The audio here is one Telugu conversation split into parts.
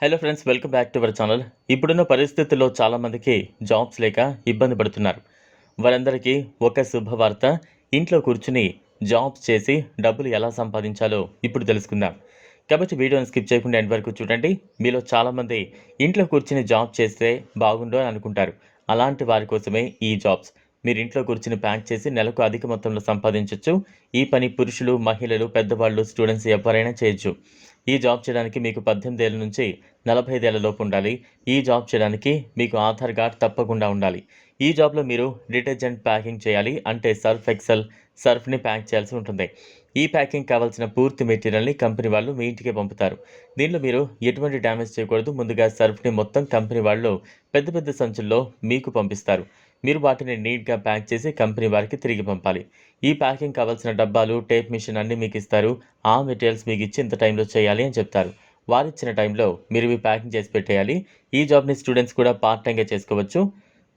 Hello friends, welcome back to our channel. ఇప్పుడున్న పరిస్థితుల్లో చాలామందికి జాబ్స్ లేక ఇబ్బంది పడుతున్నారు. వారందరికీ ఒక శుభవార్త. ఇంట్లో కూర్చుని జాబ్స్ చేసి డబ్బులు ఎలా సంపాదించాలో ఇప్పుడు తెలుసుకుందాం. కాబట్టి వీడియోని స్కిప్ చేయకుండా ఎండ్ వరకు చూడండి. మీలో చాలామంది ఇంట్లో కూర్చుని జాబ్ చేస్తే బాగుండు అని అనుకుంటారు. అలాంటి వారి కోసమే ఈ జాబ్స్. మీరు ఇంట్లో కూర్చుని ప్యాక్ చేసి నెలకు అధిక మొత్తంలో సంపాదించవచ్చు. ఈ పని పురుషులు, మహిళలు, పెద్దవాళ్ళు, స్టూడెంట్స్ ఎవరైనా చేయొచ్చు. ఈ జాబ్ చేయడానికి మీకు 18 ఏళ్ల నుంచి 45 ఏళ్ల లోపు ఉండాలి. ఈ జాబ్ చేయడానికి మీకు ఆధార్ కార్డ్ తప్పకుండా ఉండాలి. ఈ జాబ్లో మీరు డిటర్జెంట్ ప్యాకింగ్ చేయాలి. అంటే సర్ఫ్ ఎక్సెల్ సర్ఫ్ని ప్యాక్ చేయాల్సి ఉంటుంది. ఈ ప్యాకింగ్ కావాల్సిన పూర్తి మెటీరియల్ని కంపెనీ వాళ్ళు మీ ఇంటికే పంపుతారు. దీనిలో మీరు ఎటువంటి డ్యామేజ్ చేయకూడదు. ముందుగా సర్ఫ్ని మొత్తం కంపెనీ వాళ్ళు పెద్ద పెద్ద సంచుల్లో మీకు పంపిస్తారు. మీరు వాటిని నీట్గా ప్యాక్ చేసి కంపెనీ వారికి తిరిగి పంపాలి. ఈ ప్యాకింగ్ కావాల్సిన డబ్బాలు, టేప్ మిషన్ అన్నీ మీకు ఇస్తారు. ఆ మెటీరియల్స్ మీకు ఇచ్చి ఇంత టైంలో చేయాలి అని చెప్తారు. వారిచ్చిన టైంలో మీరు ఇవి ప్యాకింగ్ చేసి పెట్టేయాలి. ఈ జాబ్ని స్టూడెంట్స్ కూడా పార్ట్ టైంగా చేసుకోవచ్చు.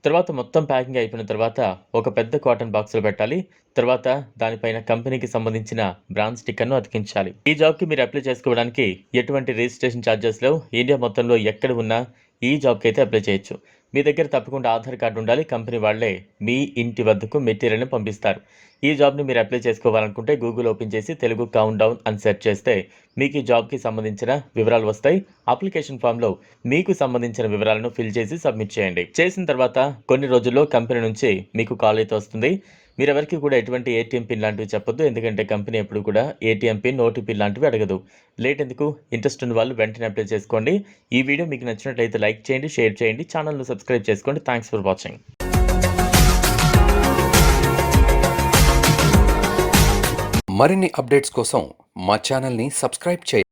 తర్వాత మొత్తం ప్యాకింగ్ అయిపోయిన తర్వాత ఒక పెద్ద కాటన్ బాక్స్లో పెట్టాలి. తర్వాత దానిపైన కంపెనీకి సంబంధించిన బ్రాండ్ స్టిక్కర్ను అతికించాలి. ఈ జాబ్కి మీరు అప్లై చేసుకోవడానికి ఎటువంటి రిజిస్ట్రేషన్ ఛార్జెస్ లేవు. ఇండియా మొత్తంలో ఎక్కడ ఉన్నా ఈ జాబ్కి అయితే అప్లై చేయొచ్చు. మీ దగ్గర తప్పకుండా ఆధార్ కార్డు ఉండాలి. కంపెనీ వాళ్ళే మీ ఇంటి వద్దకు మెటీరియల్ని పంపిస్తారు. ఈ జాబ్ని మీరు అప్లై చేసుకోవాలనుకుంటే గూగుల్ ఓపెన్ చేసి తెలుగు కౌంట్ డౌన్ అని సెర్చ్ చేస్తే మీకు ఈ జాబ్కి సంబంధించిన వివరాలు వస్తాయి. అప్లికేషన్ ఫామ్లో మీకు సంబంధించిన వివరాలను ఫిల్ చేసి సబ్మిట్ చేయండి. చేసిన తర్వాత కొన్ని రోజుల్లో కంపెనీ నుంచి మీకు కాల్ అయితే వస్తుంది. మీరు ఎవరికి కూడా ఎటువంటి ఏటీఎం పిన్ లాంటివి చెప్పొద్దు. ఎందుకంటే కంపెనీ ఎప్పుడు కూడా ఏటీఎం పిన్, ఓటీపీ లాంటివి అడగదు. లేట్ ఎందుకు? ఇంట్రెస్ట్ ఉన్న వాళ్ళు వెంటనే అప్లై చేసుకోండి. ఈ వీడియో మీకు నచ్చినట్లయితే లైక్ చేయండి, షేర్ చేయండి, ఛానల్ను సబ్స్క్రైబ్ చేసుకోండి. Thanks for watching. మరిన్ని అప్డేట్స్ కోసం మా ఛానల్ని సబ్స్క్రైబ్ చేయండి.